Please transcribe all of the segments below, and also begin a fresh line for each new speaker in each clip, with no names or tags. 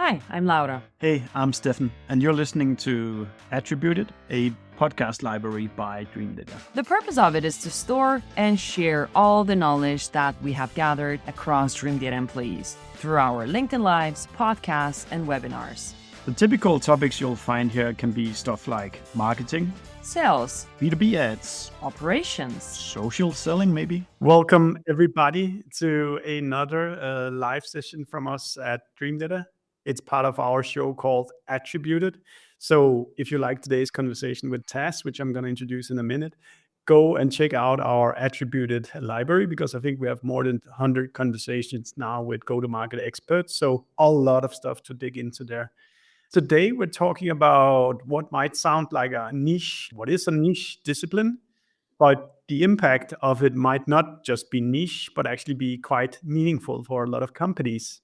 Hi, I'm Laura.
Hey, I'm Stefan, and you're listening to Attributed, a podcast library by Dreamdata.
The purpose of it is to store and share all the knowledge that we have gathered across Dreamdata employees through our LinkedIn Lives, podcasts, and webinars.
The typical topics you'll find here can be stuff like marketing,
Sales,
B2B ads,
operations.
social selling, maybe. Welcome, everybody, to another live session from us at Dreamdata. It's part of our show called Attributed. So if you like today's conversation with Taz, which I'm going to introduce in a minute, go and check out our Attributed library, because I think we have more than 100 conversations now with go-to-market experts. So a lot of stuff to dig into there. Today, we're talking about what might sound like a niche. What is a niche discipline? But the impact of it might not just be niche, but actually be quite meaningful for a lot of companies.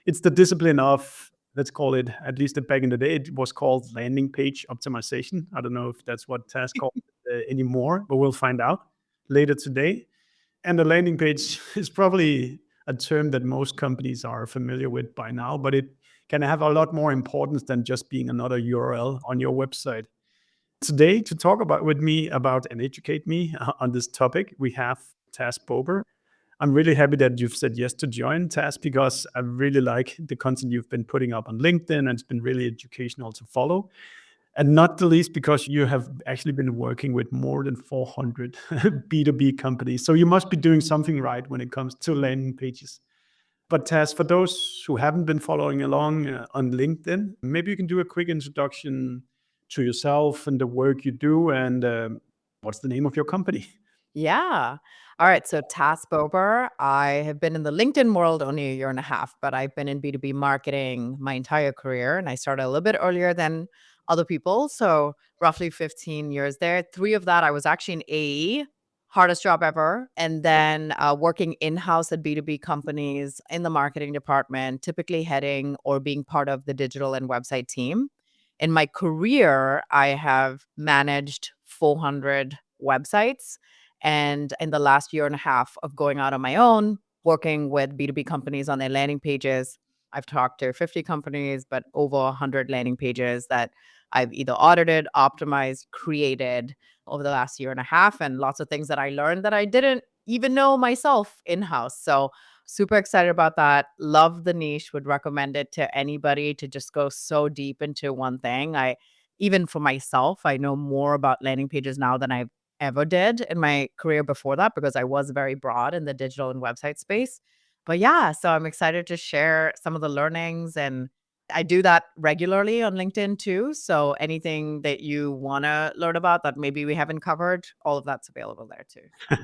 It's the discipline of, let's call it, at least back in the day, it was called landing page optimization. I don't know if that's what Taz calls it anymore, but we'll find out later today. And the landing page is probably a term that most companies are familiar with by now, but it can have a lot more importance than just being another URL on your website. Today, to talk about with me about and educate me on this topic, we have Taz Bober. I'm really happy that you've said yes to join, Taz, because I really like the content you've been putting up on LinkedIn, and it's been really educational to follow. And not the least because you have actually been working with more than 400 B2B companies. So you must be doing something right when it comes to landing pages. But Taz, for those who haven't been following along on LinkedIn, maybe you can do a quick introduction to yourself and the work you do, and what's the name of your company?
Yeah. All right. So Task Bober, I have been in the LinkedIn world only a year and a half, but I've been in B2B marketing my entire career. And I started a little bit earlier than other people. So roughly 15 years there. 3 of that, I was actually in AE, hardest job ever. And then working in-house at B2B companies in the marketing department, typically heading or being part of the digital and website team. In my career, I have managed 400 websites. And in the last year and a half of going out on my own, working with B2B companies on their landing pages, I've talked to 50 companies, but over 100 landing pages that I've either audited, optimized, created over the last year and a half, and lots of things that I learned that I didn't even know myself in-house. So super excited about that. Love the niche, would recommend it to anybody to just go so deep into one thing. Even for myself, I know more about landing pages now than I've ever did in my career before that, because I was very broad in the digital and website space. But yeah, so I'm excited to share some of the learnings, and I do that regularly on LinkedIn too. So anything that you want to learn about that maybe we haven't covered, all of that's available there too.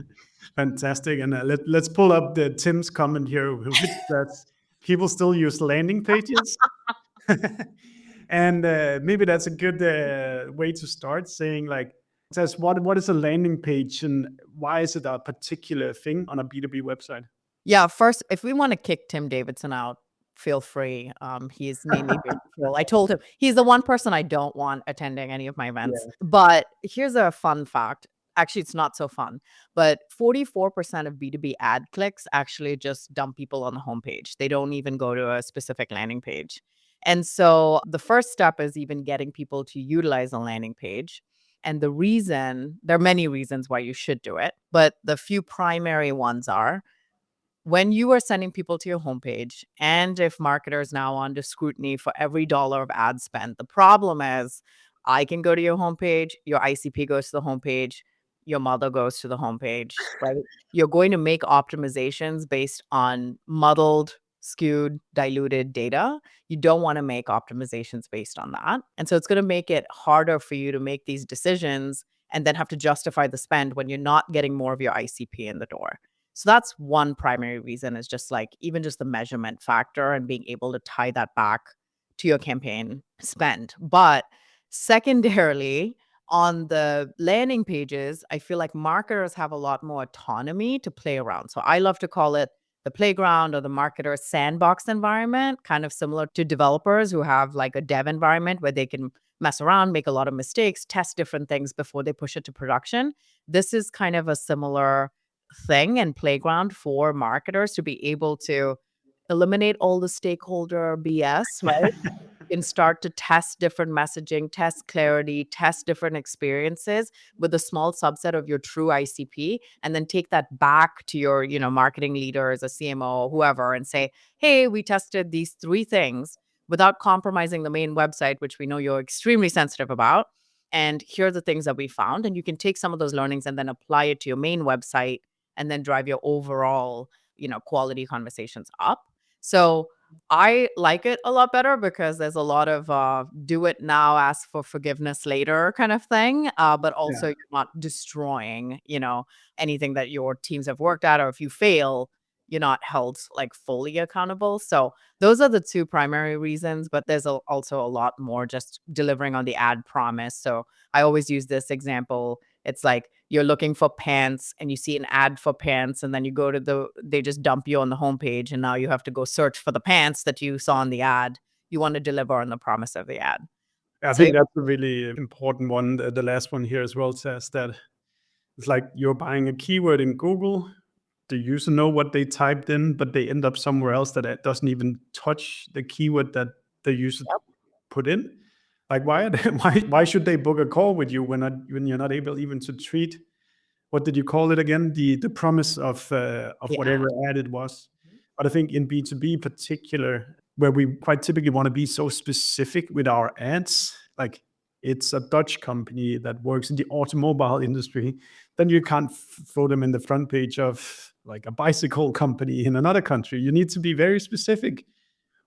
Fantastic. And let's pull up the Tim's comment here, which says people still use landing pages. And maybe that's a good way to start, saying like, it says, what is a landing page and why is it a particular thing on a B2B website?
Yeah, first, if we want to kick Tim Davidson out, feel free. He's mainly virtual. I told him he's the one person I don't want attending any of my events.
Yeah.
But here's a fun fact. Actually, it's not so fun, but 44% of B2B ad clicks actually just dump people on the homepage. They don't even go to a specific landing page. And so the first step is even getting people to utilize a landing page. And there are many reasons why you should do it, but the few primary ones are when you are sending people to your homepage, and if marketers now are under scrutiny for every dollar of ad spend, the problem is I can go to your homepage, your ICP goes to the homepage, your mother goes to the homepage, right? You're going to make optimizations based on muddled, skewed, diluted data. You don't want to make optimizations based on that. And so it's going to make it harder for you to make these decisions and then have to justify the spend when you're not getting more of your ICP in the door. So that's one primary reason, is just like even just the measurement factor and being able to tie that back to your campaign spend. But secondarily, on the landing pages, I feel like marketers have a lot more autonomy to play around. So I love to call it the playground or the marketer sandbox environment, kind of similar to developers who have like a dev environment where they can mess around, make a lot of mistakes, test different things before they push it to production. This is kind of a similar thing and playground for marketers to be able to eliminate all the stakeholder BS, right? Can start to test different messaging, test clarity, test different experiences with a small subset of your true ICP, and then take that back to your, marketing leaders, a CMO, whoever, and say, hey, we tested these 3 things without compromising the main website, which we know you're extremely sensitive about. And here are the things that we found. And you can take some of those learnings and then apply it to your main website and then drive your overall, quality conversations up. So I like it a lot better because there's a lot of do it now, ask for forgiveness later kind of thing. But also
Yeah.
you're not destroying, anything that your teams have worked at, or if you fail, you're not held like fully accountable. So those are the 2 primary reasons, but there's also a lot more just delivering on the ad promise. So I always use this example. It's like you're looking for pants and you see an ad for pants, and then you go to they just dump you on the homepage, and now you have to go search for the pants that you saw in the ad. You want to deliver on the promise of the ad.
I
So
think that's a really important one. The last one here as well says that it's like you're buying a keyword in Google. The user know what they typed in, but they end up somewhere else that it doesn't even touch the keyword that the user
yep.
put in. Like why are they, why should they book a call with you when you're not able even to treat, what did you call it again? The promise of
Yeah.
whatever ad it was. But I think in B2B particular, where we quite typically want to be so specific with our ads, like it's a Dutch company that works in the automobile industry, then you can't throw them in the front page of like a bicycle company in another country. You need to be very specific.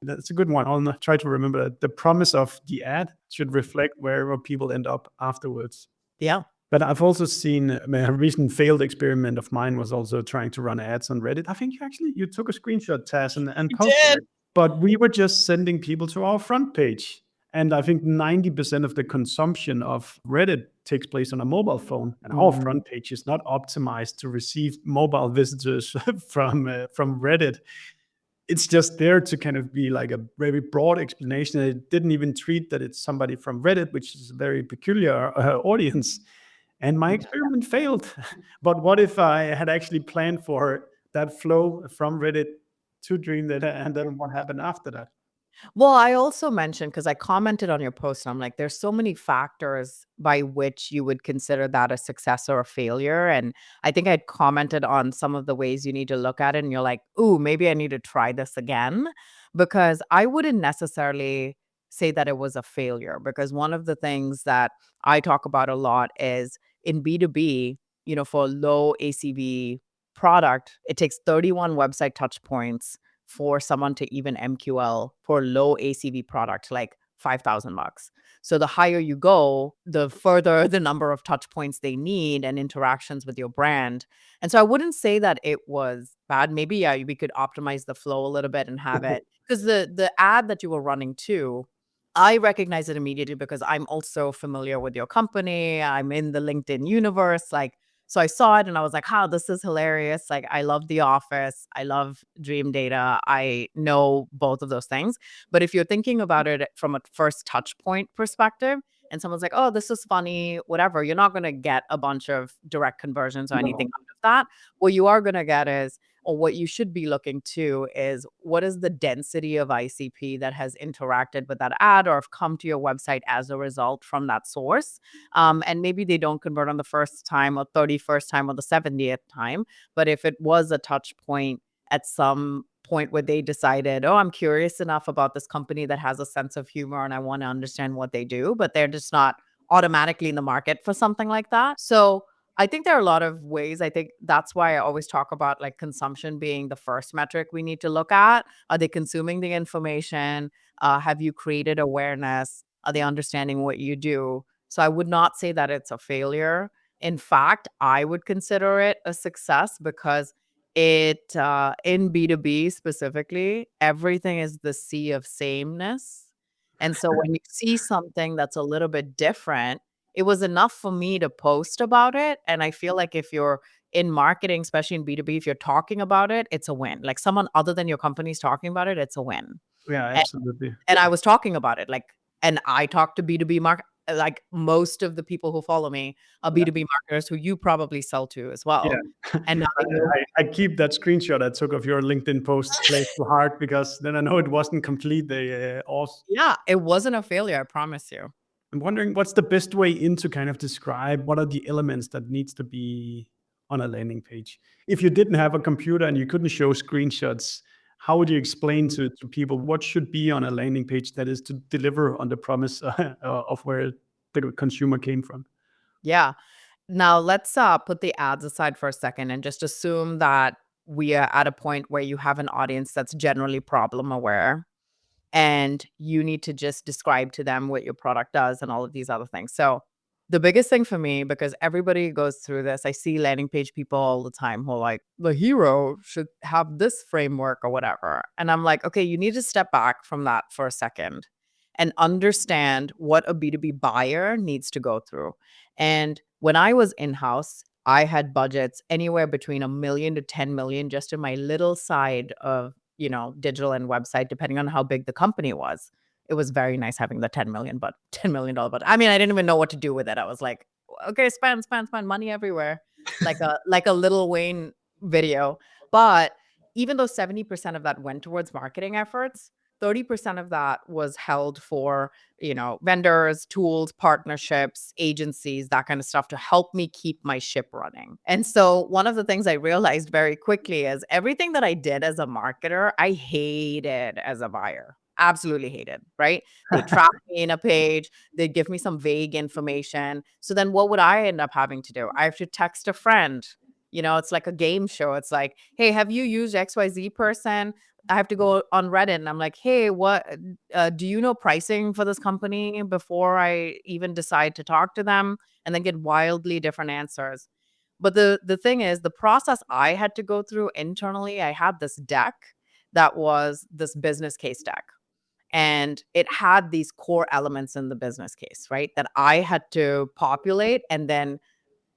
That's a good one. I'll try to remember that the promise of the ad should reflect wherever people end up afterwards.
Yeah.
But I've also seen a recent failed experiment of mine was also trying to run ads on Reddit. I think you took a screenshot, Taz, and
You
posted
did.
it. But we were just sending people to our front page. And I think 90% of the consumption of Reddit takes place on a mobile phone. And our
Mhm.
front page is not optimized to receive mobile visitors from Reddit. It's just there to kind of be like a very broad explanation. It didn't even treat that it's somebody from Reddit, which is a very peculiar audience. And my experiment failed. But what if I had actually planned for that flow from Reddit to Dreamdata, and then what happened after that?
Well, I also mentioned, because I commented on your post, and I'm like, there's so many factors by which you would consider that a success or a failure. And I think I'd commented on some of the ways you need to look at it. And you're like, ooh, maybe I need to try this again. Because I wouldn't necessarily say that it was a failure. Because one of the things that I talk about a lot is in B2B, for a low ACV product, it takes 31 website touch points for someone to even MQL for a low ACV product, like $5,000. So the higher you go, the further the number of touch points they need and interactions with your brand. And so I wouldn't say that it was bad. Maybe, yeah, we could optimize the flow a little bit and have it, because the ad that you were running too, I recognize it immediately because I'm also familiar with your company. I'm in the LinkedIn universe. Like, so I saw it and I was like, "Wow, this is hilarious." Like, I love The Office. I love Dream Data. I know both of those things. But if you're thinking about it from a first touch point perspective, and someone's like, "Oh, this is funny," whatever, you're not going to get a bunch of direct conversions or anything
No.
out of that. What you are going to get is, or what you should be looking to is, what is the density of ICP that has interacted with that ad or have come to your website as a result from that source. And maybe they don't convert on the first time or 31st time or the 70th time. But if it was a touch point at some point where they decided, oh, I'm curious enough about this company that has a sense of humor and I want to understand what they do, but they're just not automatically in the market for something like that. So I think there are a lot of ways. I think that's why I always talk about like consumption being the first metric we need to look at. Are they consuming the information? Have you created awareness? Are they understanding what you do? So I would not say that it's a failure. In fact, I would consider it a success because it in B2B specifically, everything is the sea of sameness. And so when you see something that's a little bit different, it was enough for me to post about it. And I feel like if you're in marketing, especially in B2B, if you're talking about it, it's a win. Like someone other than your company is talking about it, it's a win.
Yeah,
And,
absolutely.
and I was talking about it, like, and I talk to B2B market. like most of the people who follow me are
Yeah.
B2B marketers who you probably sell to as well.
Yeah.
And now they know.
I keep that screenshot I took of your LinkedIn post close to heart because then I know it wasn't complete.
Yeah, it wasn't a failure, I promise you.
I'm wondering what's the best way in to kind of describe what are the elements that needs to be on a landing page. If you didn't have a computer and you couldn't show screenshots, how would you explain to people what should be on a landing page that is to deliver on the promise of where the consumer came from?
Yeah. Now let's put the ads aside for a second and just assume that we are at a point where you have an audience that's generally problem aware and you need to just describe to them what your product does and all of these other things. So the biggest thing for me, because everybody goes through this, I see landing page people all the time who are like, the hero should have this framework or whatever. And I'm like, okay, you need to step back from that for a second and understand what a B2B buyer needs to go through. And when I was in-house, I had budgets anywhere between $1 million to 10 million just in my little side of, digital and website, depending on how big the company was. It was very nice having the $10 million budget. I mean, I didn't even know what to do with it. I was like, okay, spend money everywhere, like a Lil Wayne video. But even though 70% of that went towards marketing efforts, 30% of that was held for, vendors, tools, partnerships, agencies, that kind of stuff to help me keep my ship running. And so one of the things I realized very quickly is everything that I did as a marketer, I hated as a buyer. Absolutely hated, right? They trap me in a page, they'd give me some vague information. So then what would I end up having to do? I have to text a friend. It's like a game show. It's like, hey, have you used XYZ person? I have to go on Reddit and I'm like, hey, what do you know pricing for this company before I even decide to talk to them? And then get wildly different answers. But the thing is, the process I had to go through internally, I had this deck that was this business case deck. And it had these core elements in the business case, right? That I had to populate and then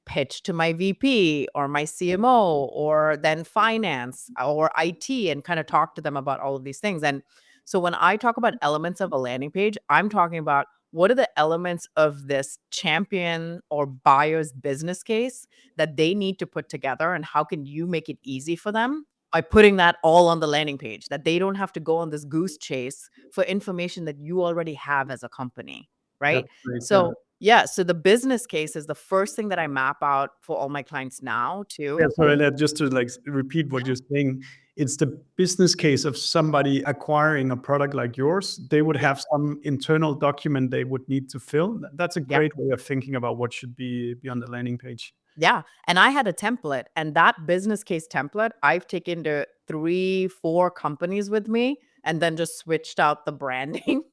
pitch to my VP or my CMO or then finance or IT and kind of talk to them about all of these things. And so when I talk about elements of a landing page, I'm talking about what are the elements of this champion or buyer's business case that they need to put together and how can you make it easy for them by putting that all on the landing page, that they don't have to go on this goose chase for information that you already have as a company, right?
That's great.
So yeah, so the business case is the first thing that I map out for all my clients now too.
Yeah, so just to repeat what you're saying, it's the business case of somebody acquiring a product like yours. They would have some internal document they would need to fill. That's a
Yeah.
great way of thinking about what should be on the landing page.
Yeah. And I had a template, and that business case template, I've taken to 3, 4 companies with me and then just switched out the branding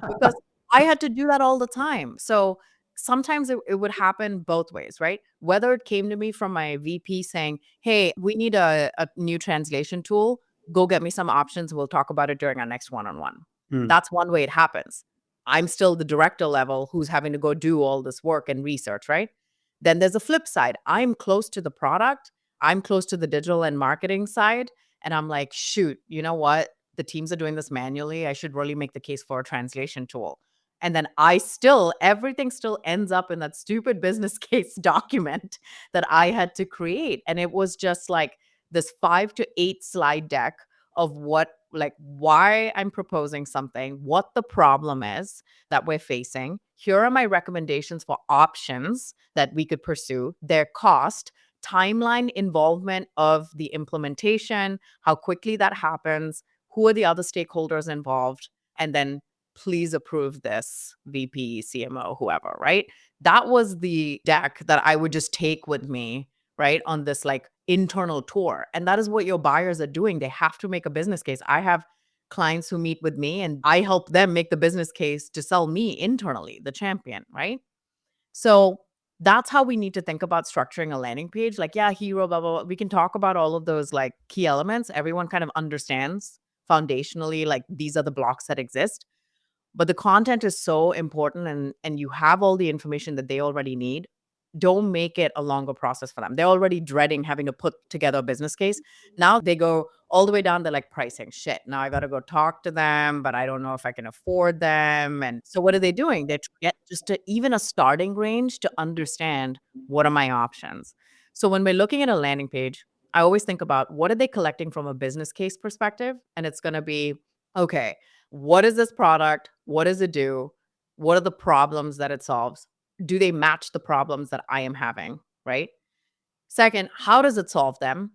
because I had to do that all the time. So sometimes it would happen both ways, right? Whether it came to me from my VP saying, hey, we need a new translation tool, go get me some options. We'll talk about it during our next one-on-one.
Hmm.
That's one way it happens. I'm still the director level who's having to go do all this work and research, right? Then there's a flip side. I'm close to the product. I'm close to the digital and marketing side. And I'm like, shoot, you know what? The teams are doing this manually. I should really make the case for a translation tool. And then everything still ends up in that stupid business case document that I had to create. And it was just like this 5 to 8 slide deck of why I'm proposing something, what the problem is that we're facing. Here are my recommendations for options that we could pursue, their cost, timeline involvement of the implementation, how quickly that happens, who are the other stakeholders involved, and then please approve this, VP, CMO, whoever, right? That was the deck that I would just take with me, right, on this internal tour. And that is what your buyers are doing. They have to make a business case. I have clients who meet with me and I help them make the business case to sell me internally, the champion, right? So that's how we need to think about structuring a landing page. Hero, blah, blah, blah. We can talk about all of those key elements. Everyone kind of understands foundationally, these are the blocks that exist. But the content is so important and you have all the information that they already need. Don't make it a longer process for them. They're already dreading having to put together a business case. Now they go, all the way down to like pricing. Shit, now I got to go talk to them, but I don't know if I can afford them. And so what are they doing? They get just even a starting range to understand what are my options. So when we're looking at a landing page, I always think about what are they collecting from a business case perspective? And it's going to be, okay, what is this product? What does it do? What are the problems that it solves? Do they match the problems that I am having? Right. Second, how does it solve them?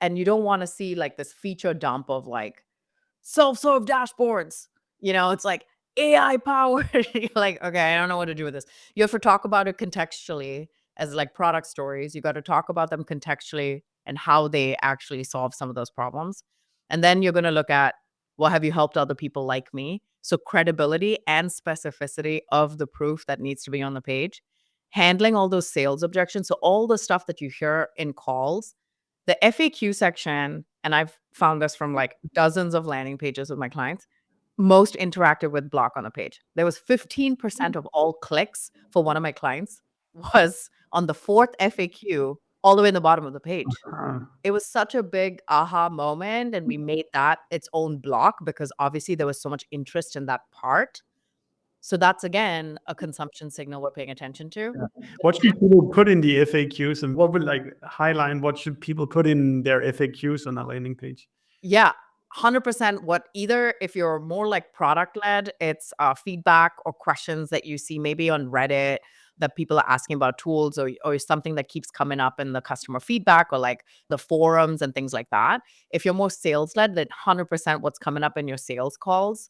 And you don't want to see like this feature dump of like self-serve dashboards. It's like AI powered. You're like, okay, I don't know what to do with this. You have to talk about it contextually as like product stories. You got to talk about them contextually and how they actually solve some of those problems. And then you're going to look at, well, have you helped other people like me? So credibility and specificity of the proof that needs to be on the page, handling all those sales objections. So all the stuff that you hear in calls, the FAQ section, and I've found this from like dozens of landing pages with my clients, most interactive with block on the page. There was 15% of all clicks for one of my clients was on the fourth FAQ all the way in the bottom of the page. It was such a big aha moment, and we made that its own block because obviously there was so much interest in that part. So that's, again, a consumption signal we're paying attention to.
Yeah. What should people put in the FAQs, and what would like highlight what should people put in their FAQs on a landing page?
Yeah, 100% what either if you're more like product led, it's feedback or questions that you see maybe on Reddit that people are asking about tools or something that keeps coming up in the customer feedback or like the forums and things like that. If you're more sales led, then 100% what's coming up in your sales calls,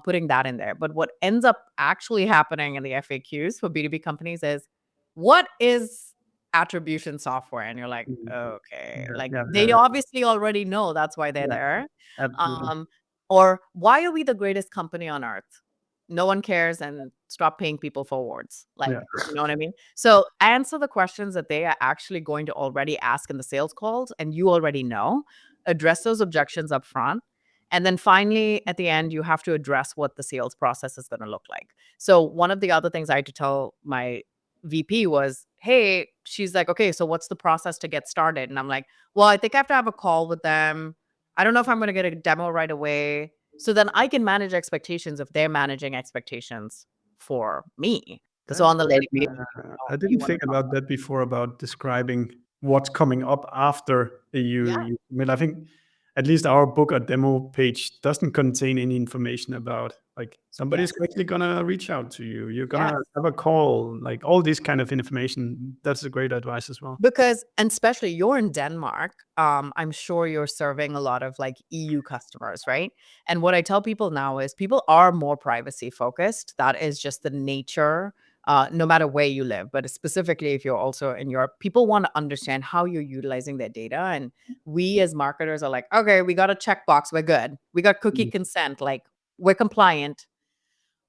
putting that in there. But what ends up actually happening in the FAQs for B2B companies is what is attribution software? And you're like, okay, like they obviously already know that's why they're there.
Absolutely.
Or why are we the greatest company on earth? No one cares, and stop paying people for awards. Like, you know what I mean? So answer the questions that they are actually going to already ask in the sales calls, and you already know. Address those objections up front. And then finally, at the end, you have to address what the sales process is going to look like. So one of the other things I had to tell my VP was, hey, she's like, okay, so what's the process to get started? And I'm like, well, I think I have to have a call with them. I don't know if I'm going to get a demo right away. So then I can manage expectations if they're managing expectations for me. So on the landing page,
I didn't think about that before, about describing what's coming up after you submit. I think at least our book or demo page doesn't contain any information about like somebody's actually gonna reach out to you. You're gonna have a call, like all this kind of information. That's a great advice as well.
Because, and especially you're in Denmark, I'm sure you're serving a lot of like EU customers, right? And what I tell people now is people are more privacy focused. That is just the nature, no matter where you live, but specifically if you're also in Europe, people want to understand how you're utilizing their data. And we as marketers are like, okay, we got a checkbox, we're good. We got cookie consent, like we're compliant.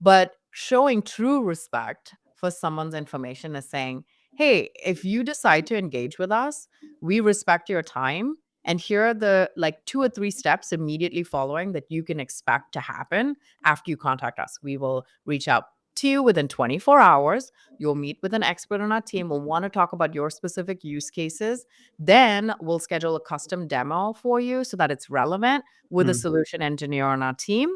But showing true respect for someone's information is saying, hey, if you decide to engage with us, we respect your time. And here are the like 2 or 3 steps immediately following that you can expect to happen after you contact us. We will reach out to you within 24 hours. You'll meet with an expert on our team. We'll want to talk about your specific use cases. Then we'll schedule a custom demo for you so that it's relevant with a solution engineer on our team.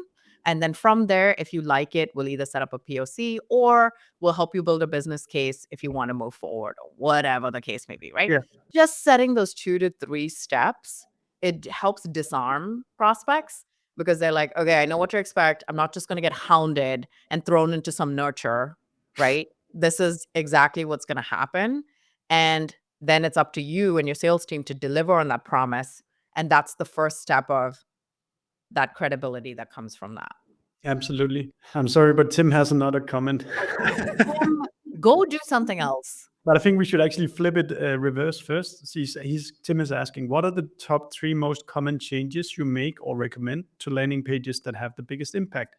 And then from there, if you like it, we'll either set up a POC or we'll help you build a business case if you want to move forward or whatever the case may be, right?
Yeah.
Just setting those 2 to 3 steps, it helps disarm prospects because they're like, okay, I know what to expect. I'm not just going to get hounded and thrown into some nurture, right? This is exactly what's going to happen. And then it's up to you and your sales team to deliver on that promise. And that's the first step of that credibility that comes from that.
Absolutely. I'm sorry, but Tim has another comment.
Go do something else.
But I think we should actually flip it reverse first. Tim is asking, what are the top 3 most common changes you make or recommend to landing pages that have the biggest impact?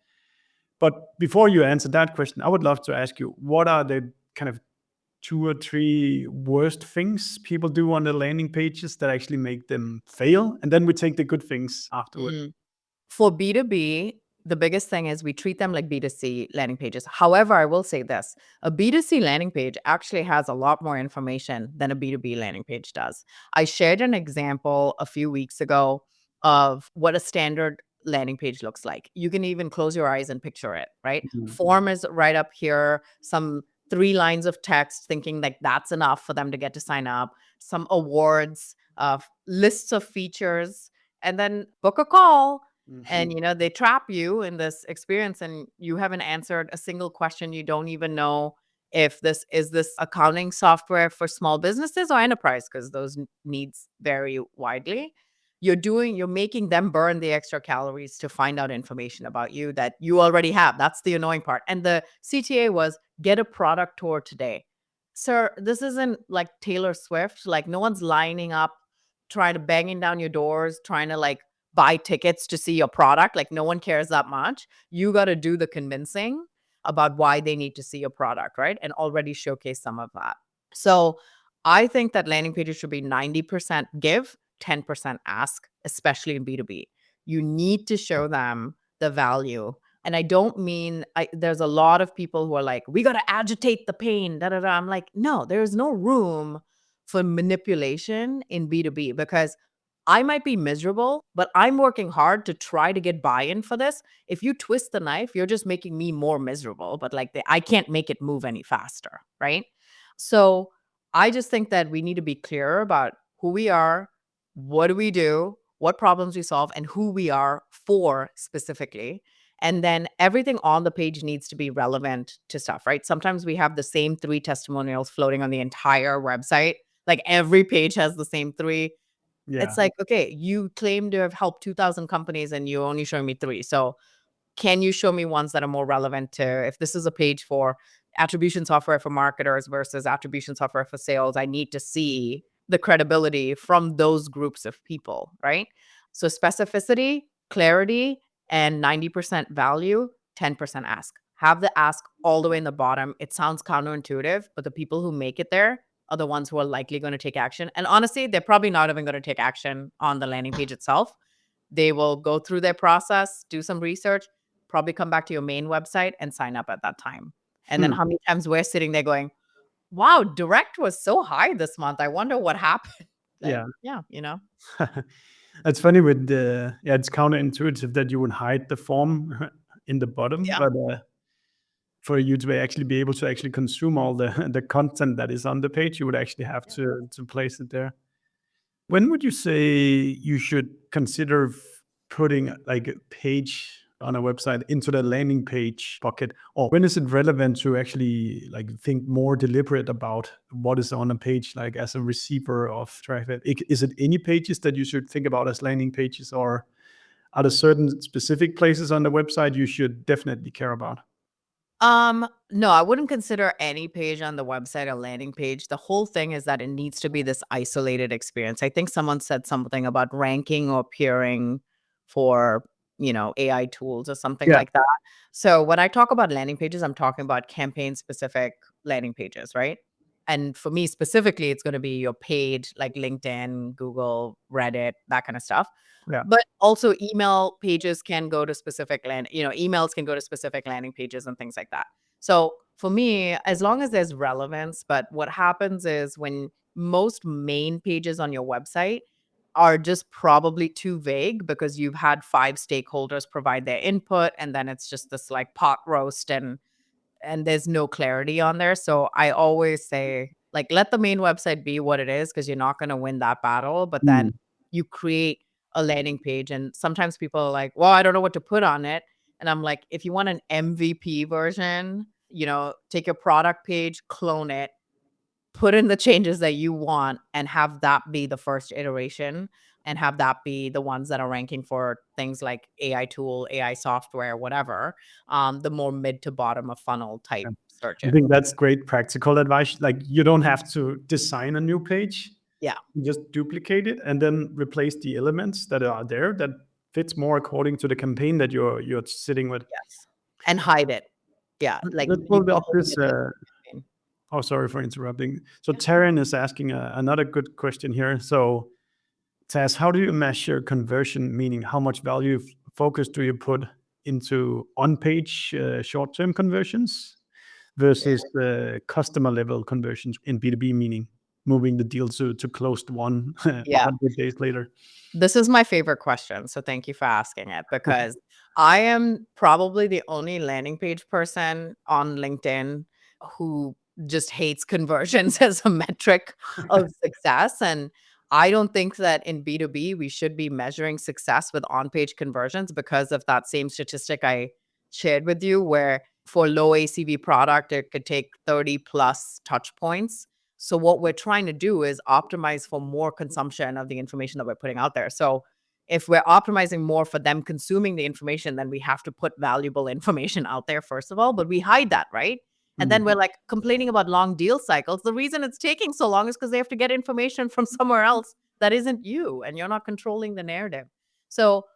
But before you answer that question, I would love to ask you, what are the kind of 2 or 3 worst things people do on the landing pages that actually make them fail? And then we take the good things afterward.
For B2B, the biggest thing is we treat them like B2C landing pages. However, I will say this, a B2C landing page actually has a lot more information than a B2B landing page does. I shared an example a few weeks ago of what a standard landing page looks like. You can even close your eyes and picture it, right?
Mhm.
Form is right up here, some 3 lines of text thinking like that's enough for them to get to sign up, some awards, lists of features, and then book a call. And they trap you in this experience and you haven't answered a single question. You don't even know if this accounting software for small businesses or enterprise, because those needs vary widely. You're making them burn the extra calories to find out information about you that you already have. That's the annoying part. And the CTA was get a product tour today. Sir, this isn't like Taylor Swift. Like no one's lining up, trying to banging down your doors, trying to like buy tickets to see your product. Like no one cares that much. You got to do the convincing about why they need to see your product, right? And already showcase some of that. So I think that landing pages should be 90% give, 10% ask, especially in B2B. You need to show them the value. And I don't mean, there's a lot of people who are like, we got to agitate the pain, da da da. I'm like, no, there's no room for manipulation in B2B because I might be miserable, but I'm working hard to try to get buy-in for this. If you twist the knife, you're just making me more miserable, but like I can't make it move any faster, right? So I just think that we need to be clear about who we are, what do we do, what problems we solve, and who we are for specifically. And then everything on the page needs to be relevant to stuff, right? Sometimes we have the same 3 testimonials floating on the entire website. Like every page has the same 3.
Yeah.
It's like, okay, you claim to have helped 2,000 companies and you're only showing me 3. So can you show me ones that are more relevant to if this is a page for attribution software for marketers versus attribution software for sales? I need to see the credibility from those groups of people, right? So specificity, clarity, and 90% value, 10% ask. Have the ask all the way in the bottom. It sounds counterintuitive, but the people who make it there are the ones who are likely going to take action. And honestly, they're probably not even going to take action on the landing page itself. They will go through their process, do some research, probably come back to your main website and sign up at that time. And then how many times we're sitting there going, wow, direct was so high this month. I wonder what happened. Like,
Yeah.
yeah.
It's funny with it's counterintuitive that you would hide the form in the bottom,
Yeah.
but for you to actually be able to actually consume all the content that is on the page, you would actually have to place it there. When would you say you should consider putting like a page on a website into the landing page bucket, or when is it relevant to actually like think more deliberate about what is on a page, like as a receiver of traffic? Is it any pages that you should think about as landing pages, or are there certain specific places on the website you should definitely care about?
No, I wouldn't consider any page on the website a landing page. The whole thing is that it needs to be this isolated experience. I think someone said something about ranking or peering for, AI tools or something
Yeah.
like that. So when I talk about landing pages, I'm talking about campaign specific landing pages, right? And for me specifically, it's going to be your paid like LinkedIn, Google, Reddit, that kind of stuff.
Yeah.
But also email pages can go to specific emails can go to specific landing pages and things like that. So for me, as long as there's relevance, but what happens is when most main pages on your website are just probably too vague because you've had 5 stakeholders provide their input and then it's just this like pot roast and there's no clarity on there. So I always say, like, let the main website be what it is because you're not going to win that battle. But then you create a landing page. And sometimes people are like, well, I don't know what to put on it. And I'm like, if you want an MVP version, take your product page, clone it, put in the changes that you want and have that be the first iteration and have that be the ones that are ranking for things like AI tool, AI software, whatever, the more mid to bottom of funnel type search.
I think that's great practical advice. Like you don't have to design a new page.
Yeah.
You just duplicate it and then replace the elements that are there that fits more according to the campaign that you're sitting with.
Yes. And hide it. Yeah. Like
Let's
you
pull up
can
this.
omit the campaign.
Oh, sorry for interrupting. So Taryn is asking another good question here. So Taz, how do you measure conversion? Meaning, how much value focus do you put into on-page short-term conversions versus customer level conversions in B2B? Meaning, moving the deal to closed one
Yeah.
100 days later?
This is my favorite question. So thank you for asking it, because I am probably the only landing page person on LinkedIn who just hates conversions as a metric of success. And I don't think that in B2B we should be measuring success with on-page conversions because of that same statistic I shared with you, where for low ACV product, it could take 30 plus touch points. So what we're trying to do is optimize for more consumption of the information that we're putting out there. So if we're optimizing more for them consuming the information, then we have to put valuable information out there, first of all, but we hide that, right? And then we're like complaining about long deal cycles. The reason it's taking so long is because they have to get information from somewhere else that isn't you, and you're not controlling the narrative. So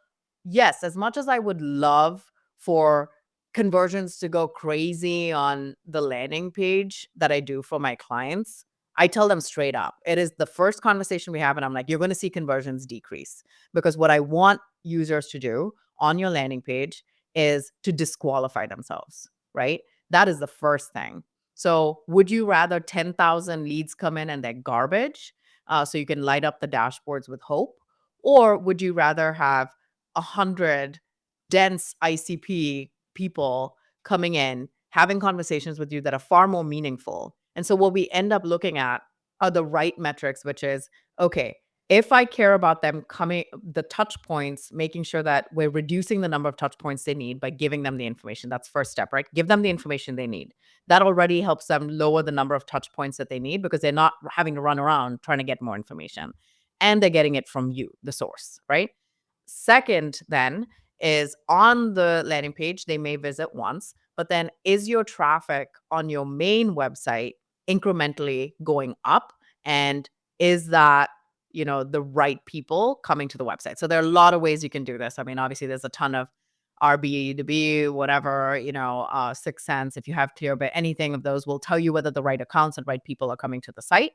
yes, as much as I would love for conversions to go crazy on the landing page that I do for my clients, I tell them straight up, it is the first conversation we have. And I'm like, you're going to see conversions decrease, because what I want users to do on your landing page is to disqualify themselves, right? That is the first thing. So would you rather 10,000 leads come in and they're garbage, so you can light up the dashboards with hope? Or would you rather have 100 dense ICP people coming in, having conversations with you that are far more meaningful? And so what we end up looking at are the right metrics, which is, okay, if I care about them coming, the touch points, making sure that we're reducing the number of touch points they need by giving them the information. That's first step, right? Give them the information they need. That already helps them lower the number of touch points that they need, because they're not having to run around trying to get more information. And they're getting it from you, the source, right? Second, then, is on the landing page, they may visit once, but then is your traffic on your main website incrementally going up? And is that, the right people coming to the website? So there are a lot of ways you can do this. I mean, obviously, there's a ton of RB2B, whatever, Sixth Sense. If you have Clearbit, anything of those will tell you whether the right accounts and right people are coming to the site.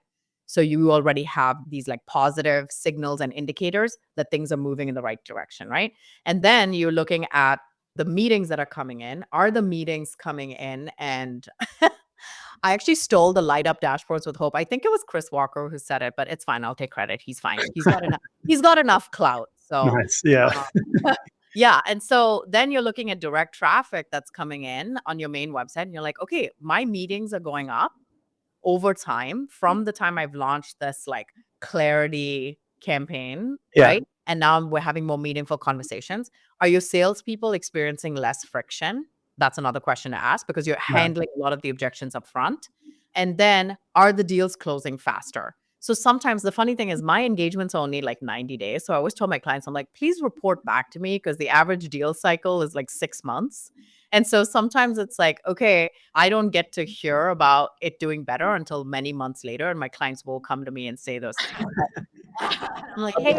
So you already have these like positive signals and indicators that things are moving in the right direction, right? And then you're looking at the meetings that are coming in. Are the meetings coming in? And I actually stole the light up dashboards with hope. I think it was Chris Walker who said it, but it's fine. I'll take credit. He's fine. He's got enough clout. So
Nice. Yeah.
yeah. And so then you're looking at direct traffic that's coming in on your main website, and you're like, okay, my meetings are going up over time from the time I've launched this like clarity campaign,
Yeah.
right? And now we're having more meaningful conversations. Are your salespeople experiencing less friction? That's another question to ask, because you're handling a lot of the objections up front. And then are the deals closing faster? So sometimes the funny thing is my engagements are only like 90 days. So I always tell my clients, I'm like, please report back to me, because the average deal cycle is like 6 months. And so sometimes it's like, okay, I don't get to hear about it doing better until many months later. And my clients will come to me and say those things. I'm like, hey,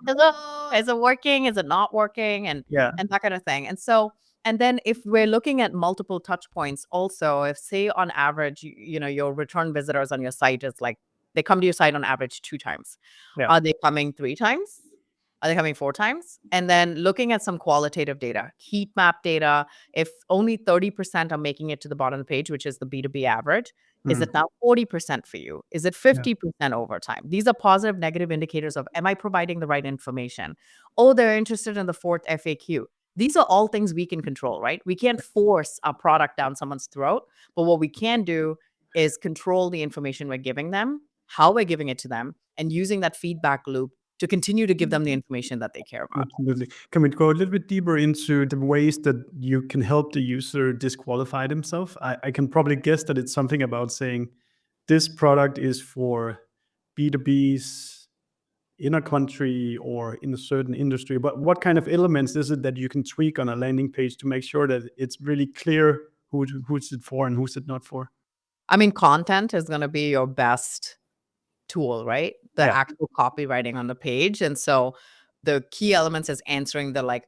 hello, is it working? Is it not working? And that kind of thing. And so, and then if we're looking at multiple touch points also, if say on average, your return visitors on your site is like, they come to your site on average 2 times.
Yeah.
Are they coming 3 times? Are they coming 4 times? And then looking at some qualitative data, heat map data, if only 30% are making it to the bottom of the page, which is the B2B average, is it now 40% for you? Is it 50% over time? These are positive, negative indicators of, am I providing the right information? Oh, they're interested in the 4th FAQ. These are all things we can control, right? We can't force a product down someone's throat, but what we can do is control the information we're giving them, how we're giving it to them, and using that feedback loop to continue to give them the information that they care about.
Absolutely. Can we go a little bit deeper into the ways that you can help the user disqualify themselves? I can probably guess that it's something about saying this product is for B2Bs in a country or in a certain industry. But what kind of elements is it that you can tweak on a landing page to make sure that it's really clear who's it for and who's it not for?
I mean, content is going to be your best tool, right? The actual copywriting on the page. And so the key elements is answering the like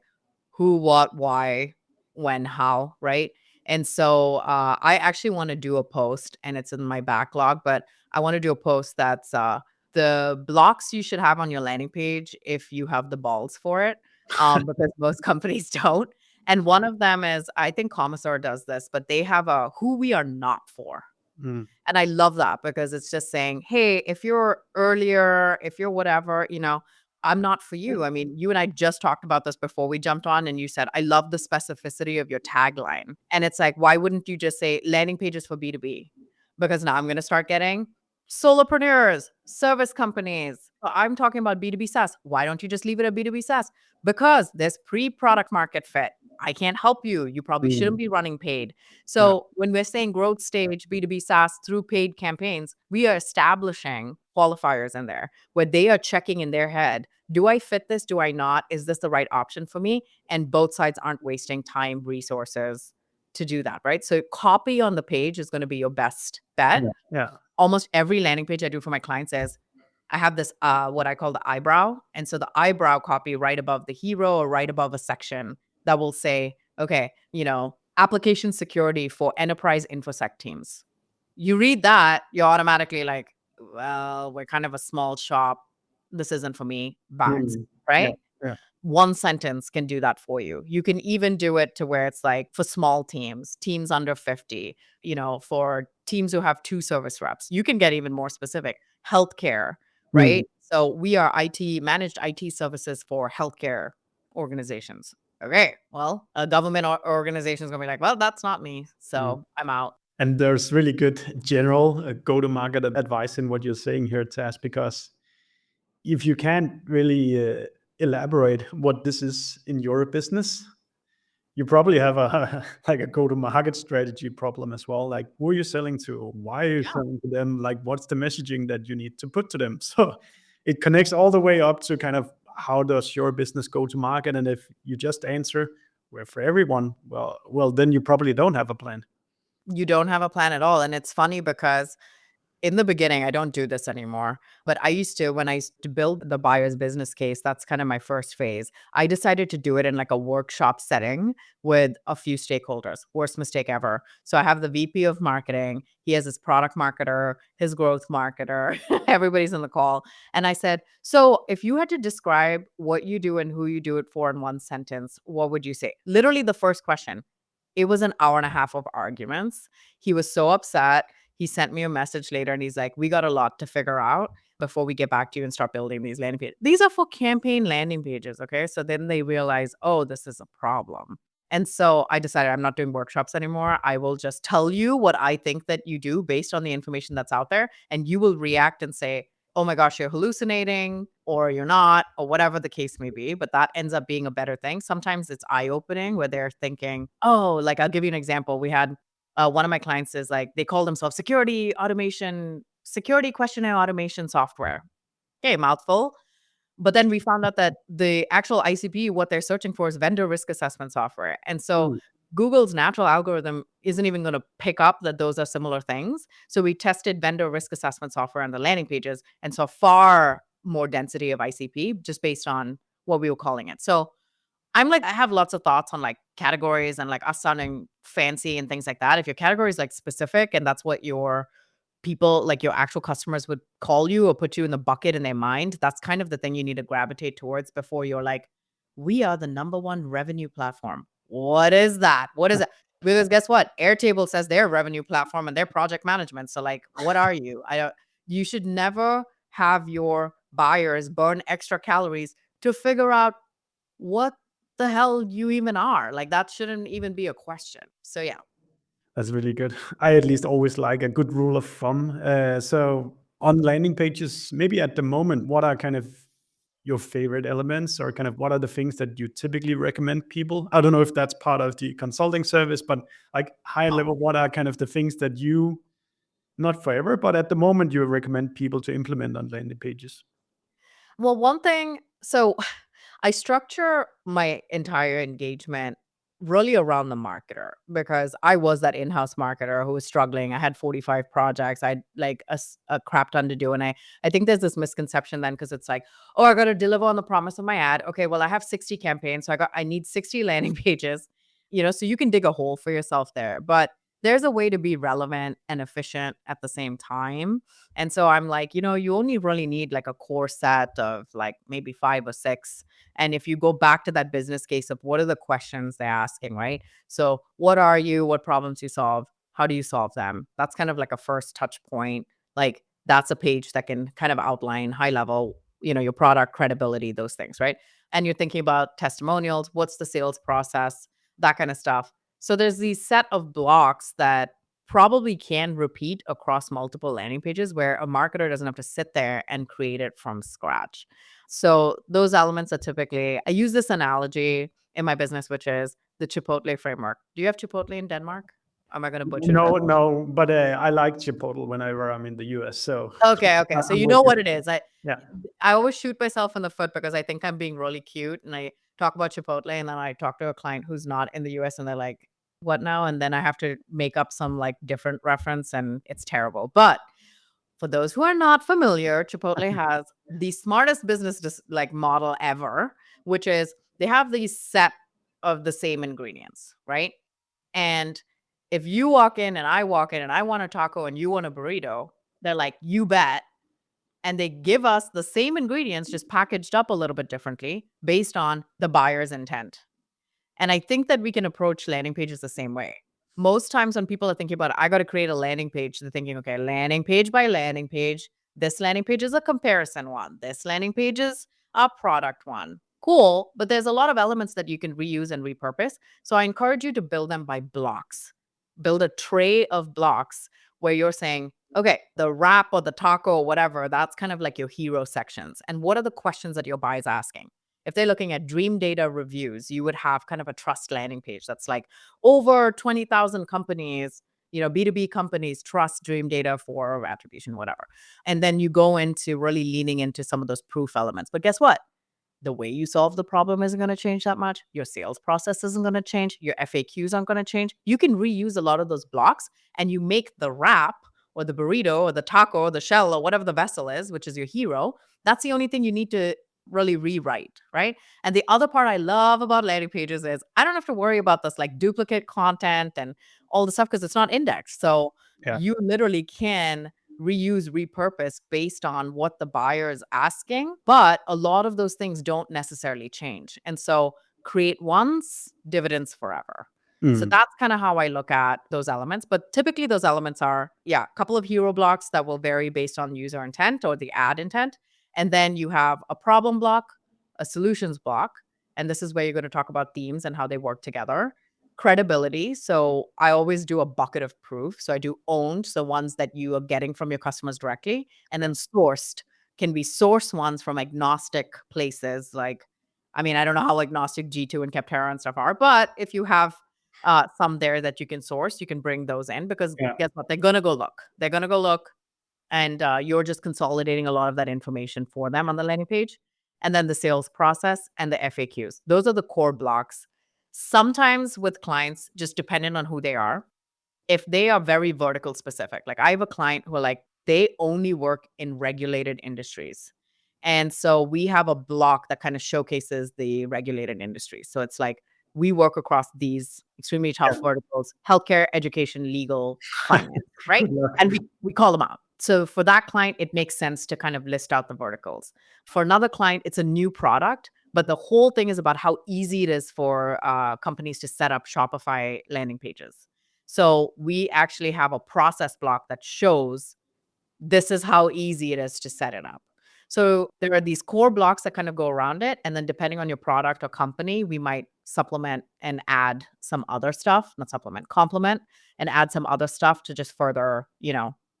who, what, why, when, how, right? And so I actually want to do a post, and it's in my backlog, but I want to do a post that's the blocks you should have on your landing page if you have the balls for it, because most companies don't. And one of them is, I think Commissar does this, but they have a who we are not for.
Mm.
And I love that because it's just saying, hey, if you're earlier, if you're whatever, I'm not for you. I mean, you and I just talked about this before we jumped on, and you said, I love the specificity of your tagline. And it's like, why wouldn't you just say landing pages for B2B? Because now I'm going to start getting solopreneurs, service companies. I'm talking about B2B SaaS. Why don't you just leave it at B2B SaaS? Because there's pre-product market fit. I can't help you. You probably shouldn't
Mm.
be running paid.
Yeah.
So when we're saying growth stage B2B SaaS through paid campaigns, we are establishing qualifiers in there where they are checking in their head, do I fit this? Do I not? Is this the right option for me? And both sides aren't wasting time, resources to do that, right? So copy on the page is going to be your best bet.
Yeah. Yeah.
Almost every landing page I do for my clients is I have this what I call the eyebrow. And so the eyebrow copy right above the hero or right above a section that will say, okay, application security for enterprise infosec teams. You read that, you're automatically like, well, we're kind of a small shop. This isn't for me. Bounce,
Mm. Yeah.
right?
Yeah.
One sentence can do that for you. You can even do it to where it's like for small teams under 50, for teams who have 2 service reps. You can get even more specific. Healthcare,
Mm.
right? So we are managed IT services for healthcare organizations. Okay, well, a government organization is going to be like, well, that's not me. So I'm out.
And there's really good general go-to-market advice in what you're saying here, Taz, because if you can't really elaborate what this is in your business, you probably have a like a go-to-market strategy problem as well. Like, who are you selling to? Why are you
Yeah.
selling to them? Like, what's the messaging that you need to put to them? So it connects all the way up to kind of how does your business go to market? And if you just answer, we're for everyone, well, then you probably don't have a plan.
You don't have a plan at all. And it's funny because in the beginning, I don't do this anymore, but when I used to build the buyer's business case, that's kind of my first phase. I decided to do it in like a workshop setting with a few stakeholders. Worst mistake ever. So I have the VP of marketing. He has his product marketer, his growth marketer. Everybody's in the call. And I said, so if you had to describe what you do and who you do it for in one sentence, what would you say? Literally the first question. It was an hour and a half of arguments. He was so upset. He sent me a message later and he's like, we got a lot to figure out before we get back to you and start building these landing pages. These are for campaign landing pages. Okay. So then they realize, oh, this is a problem. And so I decided I'm not doing workshops anymore. I will just tell you what I think that you do based on the information that's out there. And you will react and say, oh my gosh, you're hallucinating or you're not, or whatever the case may be. But that ends up being a better thing. Sometimes it's eye opening where they're thinking, oh, like I'll give you an example. We had one of my clients is like, they call themselves security questionnaire automation software. Okay, mouthful. But then we found out that the actual ICP, what they're searching for is vendor risk assessment software. And so
Mm.
Google's natural algorithm isn't even going to pick up that those are similar things. So we tested vendor risk assessment software on the landing pages and saw far more density of ICP just based on what we were calling it. So I'm like, I have lots of thoughts on like categories and like us sounding fancy and things like that. If your category is like specific and that's what your people, like your actual customers would call you or put you in the bucket in their mind, that's kind of the thing you need to gravitate towards before you're like, we are the number one revenue platform. What is that? What is that? Because guess what? Airtable says they're a revenue platform and they're project management. So like, what are you? You should never have your buyers burn extra calories to figure out what the hell you even are. Like that shouldn't even be a question. So yeah.
That's really good. I at least always like a good rule of thumb. So on landing pages, maybe at the moment, what are kind of your favorite elements or kind of what are the things that you typically recommend people? I don't know if that's part of the consulting service, but like high level, what are kind of the things that you, not forever, but at the moment you recommend people to implement on landing pages?
Well, one thing, so I structure my entire engagement really around the marketer because I was that in-house marketer who was struggling. I had 45 projects. I had like a crap ton to do. And I think there's this misconception then because it's like, oh, I got to deliver on the promise of my ad. Okay, well, I have 60 campaigns. So I need 60 landing pages, so you can dig a hole for yourself there. But there's a way to be relevant and efficient at the same time. And so I'm like, you only really need like a core set of like maybe 5 or 6. And if you go back to that business case of what are the questions they're asking, right? So what are you? What problems you solve? How do you solve them? That's kind of like a first touch point. Like that's a page that can kind of outline high level, your product credibility, those things, right? And you're thinking about testimonials, what's the sales process, that kind of stuff. So there's these set of blocks that probably can repeat across multiple landing pages where a marketer doesn't have to sit there and create it from scratch. So those elements are typically, I use this analogy in my business, which is the Chipotle framework. Do you have Chipotle in Denmark? Am I going to butcher
No,
that?
no, but I like Chipotle whenever I'm in the US. So
Okay. So
I'm
you
with
know
you.
what it is.
Yeah.
I always shoot myself in the foot because I think I'm being really cute and I talk about Chipotle and then I talk to a client who's not in the US and they're like, what now? And then I have to make up some like different reference and it's terrible. But for those who are not familiar, Chipotle has the smartest business like model ever, which is they have these set of the same ingredients, right? And if you walk in and I walk in and I want a taco and you want a burrito, they're like, you bet. And they give us the same ingredients, just packaged up a little bit differently based on the buyer's intent. And I think that we can approach landing pages the same way. Most times when people are thinking about, I got to create a landing page, they're thinking, okay, landing page by landing page. This landing page is a comparison one. This landing page is a product one. Cool. But there's a lot of elements that you can reuse and repurpose. So I encourage you to build them by blocks. Build a tray of blocks where you're saying, okay, the wrap or the taco or whatever, that's kind of like your hero sections. And what are the questions that your buyer is asking? If they're looking at Dreamdata reviews, you would have kind of a trust landing page that's like over 20,000 companies, B2B companies trust Dreamdata for attribution, whatever. And then you go into really leaning into some of those proof elements. But guess what? The way you solve the problem isn't going to change that much. Your sales process isn't going to change. Your FAQs aren't going to change. You can reuse a lot of those blocks and you make the wrap or the burrito or the taco or the shell or whatever the vessel is, which is your hero. That's the only thing you need to really rewrite, right? And the other part I love about landing pages is I don't have to worry about this like duplicate content and all the stuff because it's not indexed. So
Yeah.
you literally can reuse, repurpose based on what the buyer is asking. But a lot of those things don't necessarily change. And so create once, dividends forever. So that's kind of how I look at those elements. But typically those elements are, a couple of hero blocks that will vary based on user intent or the ad intent. And then you have a problem block, a solutions block. And this is where you're going to talk about themes and how they work together. Credibility. So I always do a bucket of proof. So I do owned, so ones that you are getting from your customers directly, and then sourced can be source ones from agnostic places. Like, I mean, I don't know how agnostic G2 and Capterra and stuff are, but if you have some there that you can source, you can bring those in because
Yeah.
guess what? They're going to go look. They're going to go look. And you're just consolidating a lot of that information for them on the landing page. And then the sales process and the FAQs. Those are the core blocks. Sometimes with clients, just depending on who they are, if they are very vertical specific, like I have a client who are like, they only work in regulated industries. And so we have a block that kind of showcases the regulated industries. So it's like we work across these extremely tough verticals: healthcare, education, legal, finance, right?
Good luck.
And we call them out. So for that client, it makes sense to kind of list out the verticals. For another client, it's a new product, but the whole thing is about how easy it is for companies to set up Shopify landing pages. So we actually have a process block that shows this is how easy it is to set it up. So there are these core blocks that kind of go around it. And then depending on your product or company, we might supplement and add some other stuff, not supplement, complement, and add some other stuff to just further,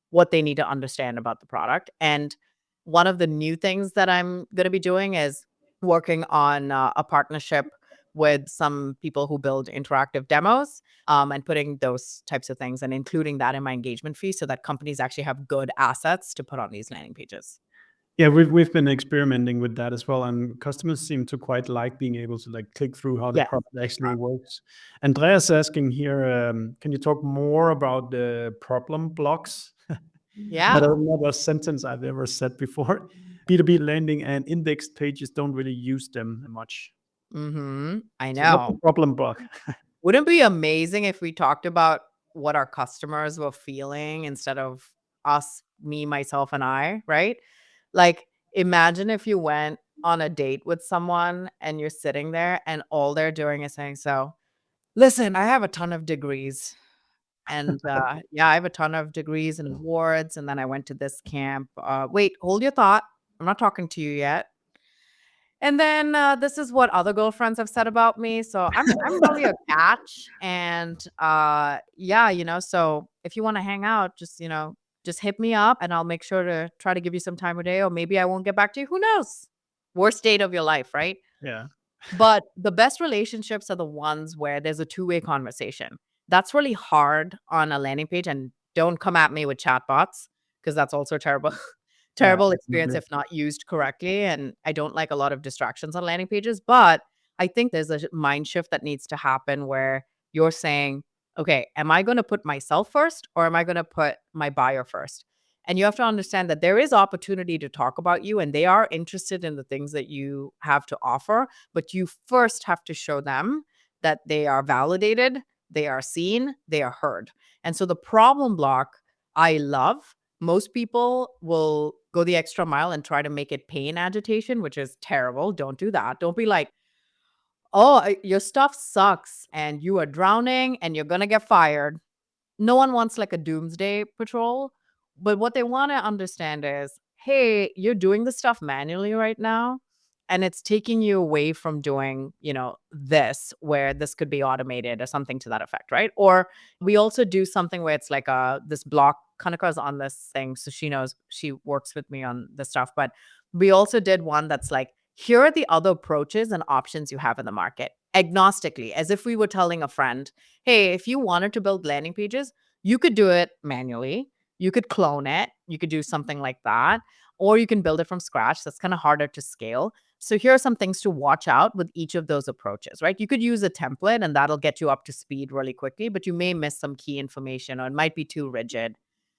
what they need to understand about the product. And one of the new things that I'm going to be doing is working on a partnership with some people who build interactive demos and putting those types of things and including that in my engagement fee so that companies actually have good assets to put on these landing pages.
Yeah, we've been experimenting with that as well, and customers seem to quite like being able to like click through how the
Yeah.
product actually works. Andreas asking here, can you talk more about the problem blocks?
Yeah.
That's not a sentence I've ever said before. B2B landing and indexed pages don't really use them much.
I
So what's the
know.
problem block?
Wouldn't it be amazing if we talked about what our customers were feeling instead of us, me, myself, and I, right? Like, imagine if you went on a date with someone and you're sitting there and all they're doing is saying, so, listen, I have a ton of degrees And yeah, I have a ton of degrees and awards. And then I went to this camp. Wait, hold your thought. I'm not talking to you yet. And then this is what other girlfriends have said about me. So I'm really a catch. And yeah, so if you want to hang out, just hit me up and I'll make sure to try to give you some time of day, or maybe I won't get back to you. Who knows? Worst date of your life, right?
Yeah.
But the best relationships are the ones where there's a two-way conversation. That's really hard on a landing page. And don't come at me with chatbots, because that's also terrible.
Yeah,
Terrible experience
definitely.
if not used correctly. And I don't like a lot of distractions on landing pages. But I think there's a mind shift that needs to happen where you're saying, okay, am I going to put myself first, or am I going to put my buyer first? And you have to understand that there is opportunity to talk about you, and they are interested in the things that you have to offer. But you first have to show them that they are validated, they are seen, they are heard. And so the problem block, I love. Most people will go the extra mile and try to make it pain agitation, which is terrible. Don't do that. Don't be like, oh, your stuff sucks and you are drowning and you're going to get fired. No one wants like a doomsday patrol. But what they want to understand is, hey, you're doing the stuff manually right now, and it's taking you away from doing, this, where this could be automated or something to that effect, right? Or we also do something where it's like this block. Kanaka's on this thing, so she knows, she works with me on this stuff. But we also did one that's like, here are the other approaches and options you have in the market, agnostically, as if we were telling a friend, hey, if you wanted to build landing pages, you could do it manually. You could clone it. You could do something like that. Or you can build it from scratch. That's kind of harder to scale. So here are some things to watch out with each of those approaches, right? You could use a template and that'll get you up to speed really quickly, but you may miss some key information, or it might be too rigid.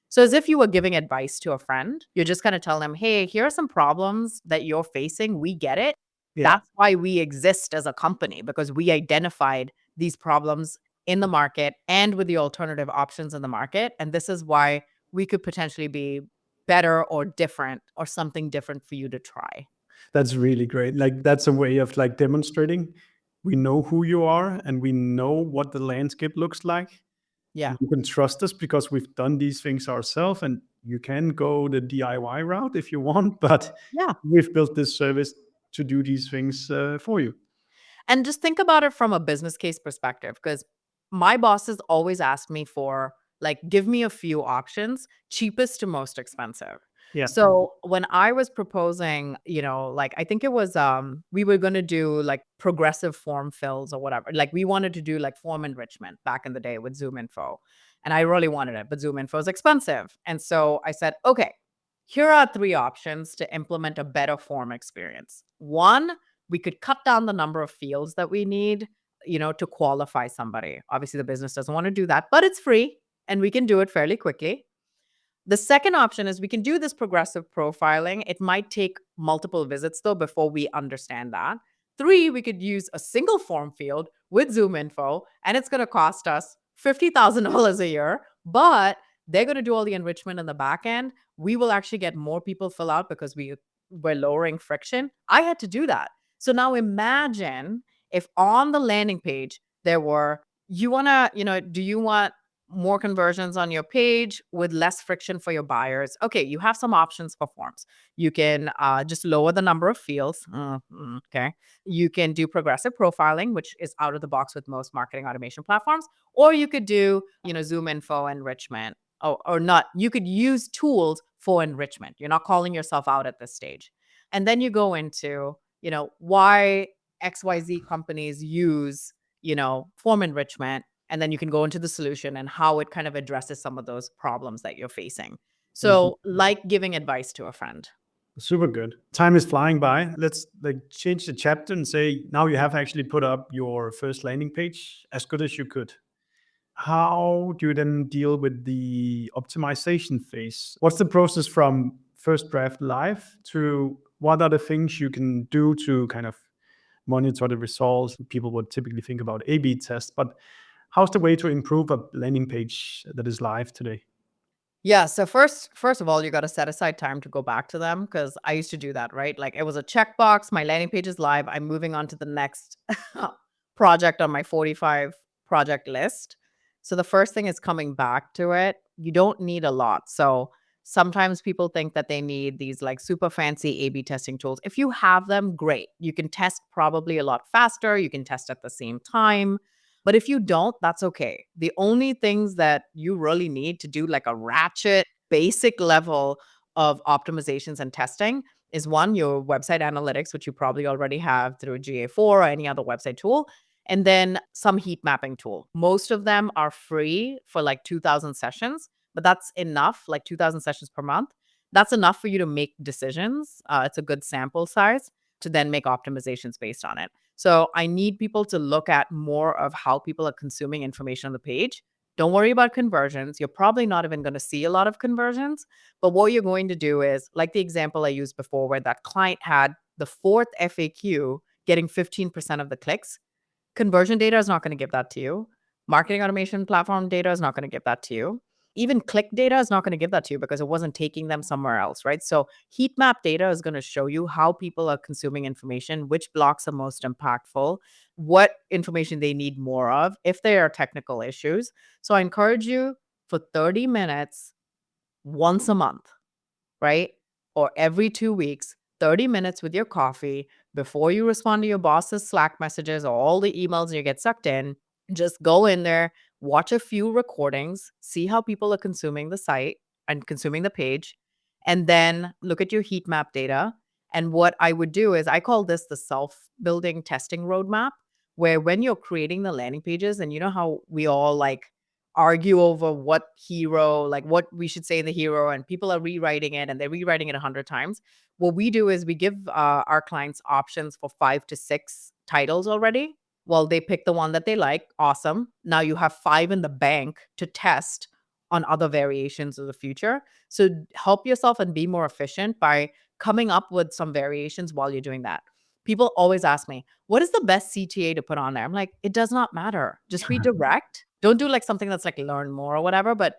So as if you were giving advice to a friend, you're just going to tell them, hey, here are some problems that you're facing. We get it.
Yeah.
That's why we exist as a company, because we identified these problems in the market and with the alternative options in the market. And this is why we could potentially be better or different, or something different for you to try.
That's really great. Like that's a way of like demonstrating we know who you are and we know what the landscape looks like.
Yeah.
You can trust us because we've done these things ourselves, and you can go the DIY route if you want, but
Yeah.
we've built this service to do these things for you.
And just think about it from a business case perspective, because my bosses always ask me for, like, give me a few options, cheapest to most expensive.
Yeah.
So when I was proposing, like, I think it was, we were going to do like progressive form fills or whatever. Like we wanted to do like form enrichment back in the day with Zoom Info. And I really wanted it, but Zoom Info is expensive. And so I said, okay, here are 3 options to implement a better form experience. One, we could cut down the number of fields that we need, to qualify somebody. Obviously, the business doesn't want to do that, but it's free and we can do it fairly quickly. The second option is we can do this progressive profiling. It might take multiple visits though before we understand that. 3, we could use a single form field with Zoom Info, and it's going to cost us $50,000 a year, but they're going to do all the enrichment in the back end. We will actually get more people fill out because we're lowering friction. I had to do that. So now imagine if on the landing page there were, do you want more conversions on your page with less friction for your buyers? Okay, you have some options for forms. You can just lower the number of fields. Okay. You can do progressive profiling, which is out of the box with most marketing automation platforms. Or you could do, Zoom Info enrichment. Or not. You could use tools for enrichment. You're not calling yourself out at this stage. And then you go into, why XYZ companies use, form enrichment. And then you can go into the solution and how it kind of addresses some of those problems that you're facing. So like giving advice to a friend.
Super good. Time is flying by. Let's like change the chapter and say now you have actually put up your first landing page as good as you could. How do you then deal with the optimization phase? What's the process from first draft live to what are the things you can do to kind of monitor the results? People would typically think about A/B tests, but how's the way to improve a landing page that is live today?
Yeah. So first of all, you got to set aside time to go back to them, because I used to do that, right? Like it was a checkbox. My landing page is live. I'm moving on to the next project on my 45 project list. So the first thing is coming back to it. You don't need a lot. So sometimes people think that they need these like super fancy A/B testing tools. If you have them, great. You can test probably a lot faster. You can test at the same time. But if you don't, that's okay. The only things that you really need to do like a ratchet basic level of optimizations and testing is one, your website analytics, which you probably already have through GA4 or any other website tool, and then some heat mapping tool. Most of them are free for like 2,000 sessions, but that's enough, like 2,000 sessions per month. That's enough for you to make decisions. It's a good sample size to then make optimizations based on it. So I need people to look at more of how people are consuming information on the page. Don't worry about conversions. You're probably not even going to see a lot of conversions. But what you're going to do is, like the example I used before, where that client had the fourth FAQ getting 15% of the clicks. Conversion data is not going to give that to you. Marketing automation platform data is not going to give that to you. Even click data is not going to give that to you because it wasn't taking them somewhere else, right? So heat map data is going to show you how people are consuming information, which blocks are most impactful, what information they need more of, if there are technical issues. So I encourage you for 30 minutes once a month, right? Or every 2 weeks, 30 minutes with your coffee before you respond to your boss's Slack messages or all the emails and you get sucked in. Just go in there, watch a few recordings, see how people are consuming the site and consuming the page, and then look at your heat map data. And what I would do is I call this the self-building testing roadmap, where when you're creating the landing pages, and you know how we all like argue over what hero, like what we should say in the hero, and people are rewriting it and they're rewriting it 100 times. What we do is we give our clients options for 5 to 6 titles already. Well, they pick the one that they like. Awesome. Now you have 5 in the bank to test on other variations of the future. So help yourself and be more efficient by coming up with some variations while you're doing that. People always ask me, what is the best CTA to put on there? I'm like, it does not matter. Just be direct. Don't do like something that's like learn more or whatever, but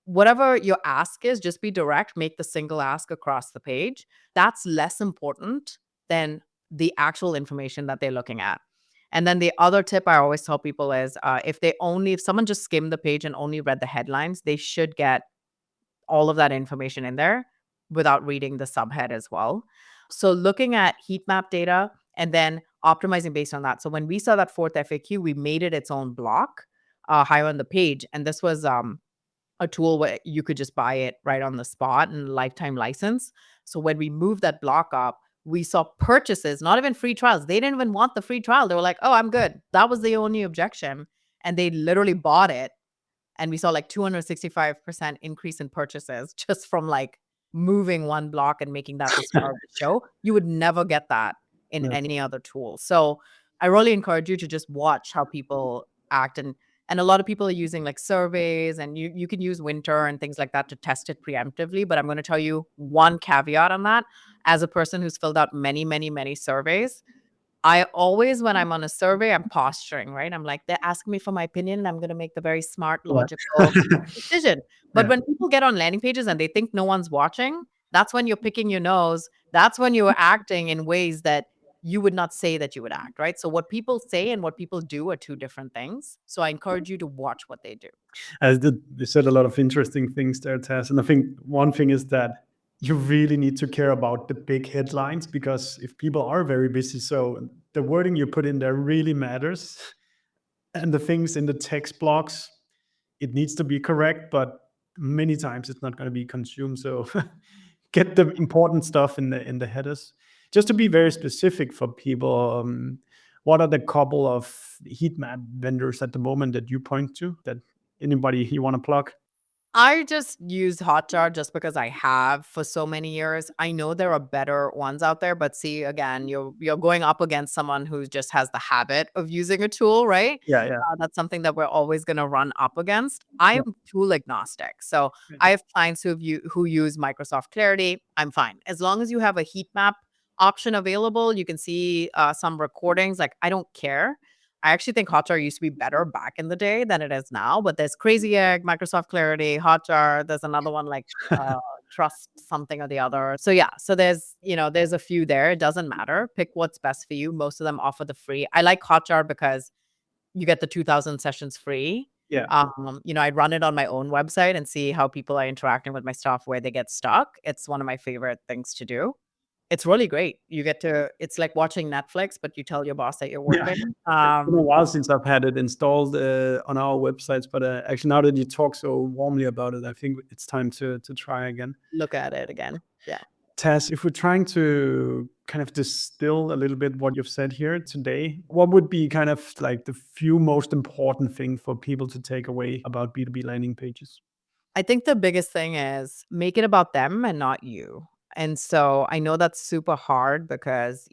whatever your ask is, just be direct, make the single ask across the page. That's less important than the actual information that they're looking at. And then the other tip I always tell people is if someone just skimmed the page and only read the headlines, they should get all of that information in there without reading the subhead as well. So looking at heat map data and then optimizing based on that. So when we saw that fourth FAQ, we made it its own block higher on the page. And this was a tool where you could just buy it right on the spot and lifetime license. So when we moved that block up, we saw purchases, not even free trials. They didn't even want the free trial. They were like, oh, I'm good. That was the only objection. And they literally bought it. And we saw like 265% increase in purchases just from like moving one block and making that the star of the show. You would never get that in
Yeah.
any other tool. So I really encourage you to just watch how people act. And a lot of people are using like surveys, and you can use Winter and things like that to test it preemptively. But I'm going to tell you one caveat on that. As a person who's filled out many, many, many surveys, I always, when I'm on a survey, I'm posturing, right? I'm like, they're asking me for my opinion, and I'm going to make the very smart, logical decision. But
Yeah.
when people get on landing pages and they think no one's watching, that's when you're picking your nose. That's when you're acting in ways that you would not say that you would act, right? So what people say and what people do are two different things. So I encourage you to watch what they do.
You said a lot of interesting things there, Tess. And I think one thing is that you really need to care about the big headlines, because if people are very busy, so the wording you put in there really matters. And the things in the text blocks, it needs to be correct, but many times it's not going to be consumed. So get the important stuff in the headers. Just to be very specific for people, what are the couple of heat map vendors at the moment that you point to, that anybody you want to plug?
I just use Hotjar just because I have for so many years. I know there are better ones out there, but see, again, you're going up against someone who just has the habit of using a tool, right?
Yeah.
That's something that we're always going to run up against. I
Yeah.
am tool agnostic. So
Yeah.
I have clients who use Microsoft Clarity. I'm fine. As long as you have a heat map option available, you can see some recordings. Like, I don't care. I actually think Hotjar used to be better back in the day than it is now, but there's Crazy Egg, Microsoft Clarity, Hotjar. There's another one like Trust something or the other. So yeah, so there's a few there. It doesn't matter. Pick what's best for you. Most of them offer the free. I like Hotjar because you get the 2,000 sessions free.
Yeah.
I run it on my own website and see how people are interacting with my stuff, where they get stuck. It's one of my favorite things to do. It's really great. It's like watching Netflix, but you tell your boss that you're
Yeah.
working.
It's been a while since I've had it installed on our websites, but actually now that you talk so warmly about it, I think it's time to try again.
Look at it again. Yeah.
Taz, if we're trying to kind of distill a little bit what you've said here today, what would be kind of like the few most important things for people to take away about B2B landing pages?
I think the biggest thing is make it about them and not you. And so I know that's super hard because,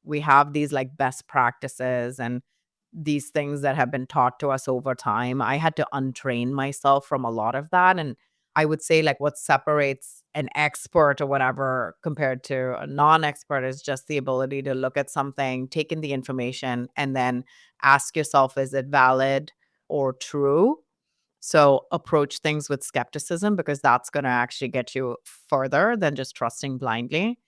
we have these like best practices and these things that have been taught to us over time. I had to untrain myself from a lot of that. And I would say like what separates an expert or whatever compared to a non-expert is just the ability to look at something, take in the information, and then ask yourself, is it valid or true? So approach things with skepticism, because that's going to actually get you further than just trusting blindly.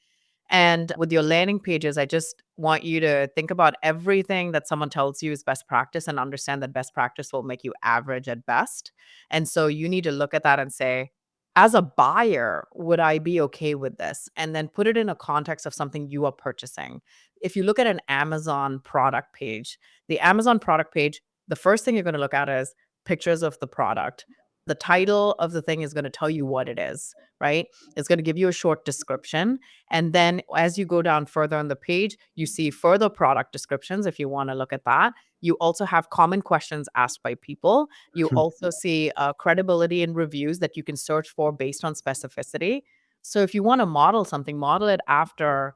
And with your landing pages, I just want you to think about everything that someone tells you is best practice and understand that best practice will make you average at best. And so you need to look at that and say, as a buyer, would I be okay with this? And then put it in a context of something you are purchasing. If you look at an Amazon product page, the Amazon product page, the first thing you're going to look at is pictures of the product. The title of the thing is going to tell you what it is, right? It's going to give you a short description. And then as you go down further on the page, you see further product descriptions if you want to look at that. You also have common questions asked by people. You also see credibility and reviews that you can search for based on specificity. So if you want to model something, model it after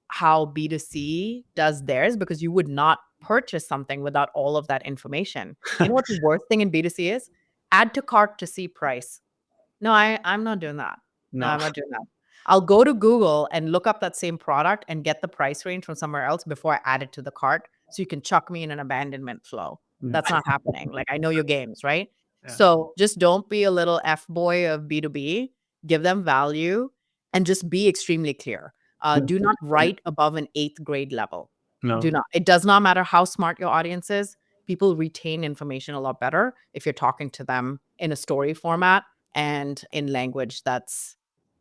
how B2C does theirs, because you would not purchase something without all of that information. You know what the worst thing in B2C is? Add to cart to see price. No, I'm not doing that. No, I'm not doing that. I'll go to Google and look up that same product and get the price range from somewhere else before I add it to the cart, so you can chuck me in an abandonment flow. That's not happening. Like, I know your games, right?
Yeah.
So just don't be a little F-boy of B2B. Give them value and just be extremely clear. Do not write above an 8th grade level.
No.
Do not. It does not matter how smart your audience is. People retain information a lot better if you're talking to them in a story format and in language that's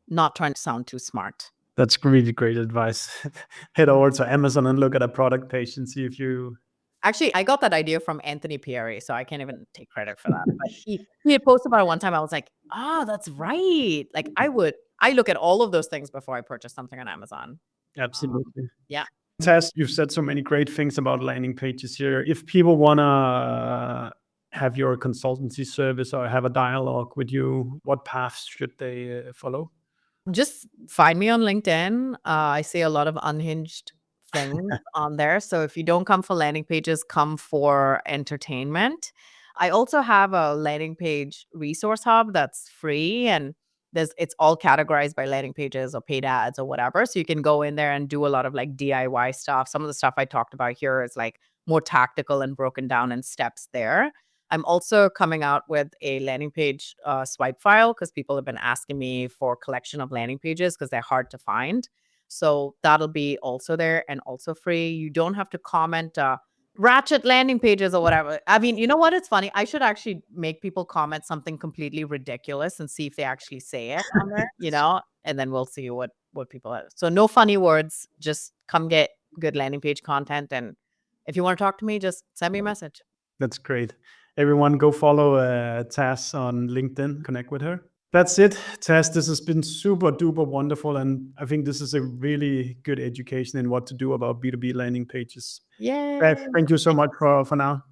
not trying to sound too smart.
That's really great advice. Head over to Amazon and look at a product page and see if you...
Actually, I got that idea from Anthony Pieri, so I can't even take credit for that. But he had posted about it one time. I was like, that's right. Like, I look at all of those things before I purchase something on Amazon.
Absolutely.
Yeah.
Taz, you've said so many great things about landing pages here. If people want to have your consultancy service or have a dialogue with you, what paths should they follow?
Just find me on LinkedIn. I see a lot of unhinged things on there. So if you don't come for landing pages, come for entertainment. I also have a landing page resource hub that's free, and it's all categorized by landing pages or paid ads or whatever. So you can go in there and do a lot of like DIY stuff. Some of the stuff I talked about here is like more tactical and broken down in steps there. I'm also coming out with a landing page swipe file, because people have been asking me for a collection of landing pages because they're hard to find. So that'll be also there and also free. You don't have to comment ratchet landing pages or whatever. I mean, you know what? It's funny. I should actually make people comment something completely ridiculous and see if they actually say it on there, and then we'll see what people have. So no funny words. Just come get good landing page content. And if you want to talk to me, just send me a message.
That's great. Everyone go follow Taz on LinkedIn, connect with her. That's it, Taz. This has been super duper wonderful. And I think this is a really good education in what to do about B2B landing pages.
Yay.
Thank you so much for now.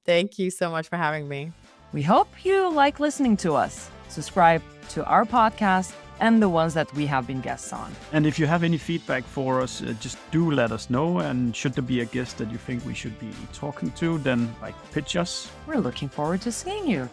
Thank you so much for having me.
We hope you like listening to us. Subscribe to our podcast and the ones that we have been guests on.
And if you have any feedback for us, just do let us know. And should there be a guest that you think we should be talking to, then pitch us.
We're looking forward to seeing you.